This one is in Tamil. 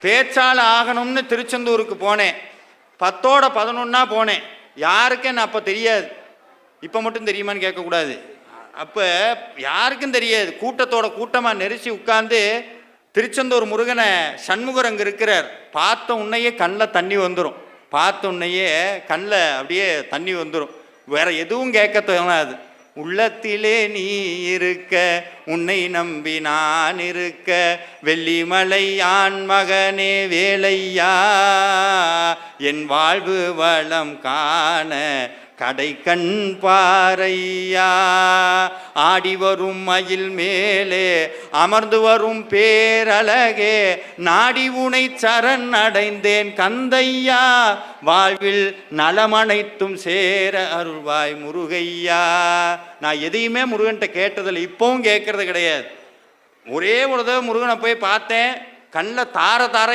பேச்சாளர் ஆகணும்னு திருச்செந்தூருக்கு போனேன். 10ஓட 11 போனேன். யாருக்கும் என்ன அப்போ தெரியாது. இப்போ மட்டும் தெரியுமான்னு கேட்கக்கூடாது. அப்போ யாருக்கும் தெரியாது. கூட்டத்தோட கூட்டமாக நெரிசி உட்கார்ந்து திருச்செந்தூர் முருகனை சண்முகர் அங்கே இருக்கிறார். பார்த்த உன்னையே கண்ணில் தண்ணி வந்துடும். பார்த்த உன்னையே கண்ணில் அப்படியே தண்ணி வந்துடும். வேற எதுவும் கேட்க தோணாது. உள்ளத்திலே நீ இருக்க, உன்னை நம்பி நான் இருக்க, வெள்ளிமலை ஆண் மகனே வேலையா, என் வாழ்வு வளம் காண கடை கண் பாரையா, ஆடி வரும் மயில் மேலே அமர்ந்து வரும் பேரழகே, நாடி உனை சரண் அடைந்தேன் கந்தையா, வாழ்வில் நலமனைத்தும் சேர அருள்வாய் முருகையா. நான் எதையுமே முருகன்கிட்ட கேட்டதில்லை, இப்பவும் கேட்கறது கிடையாது. ஒரே ஒரு தடவை முருகனை போய் பார்த்தேன். கண்ணில் தார தாரை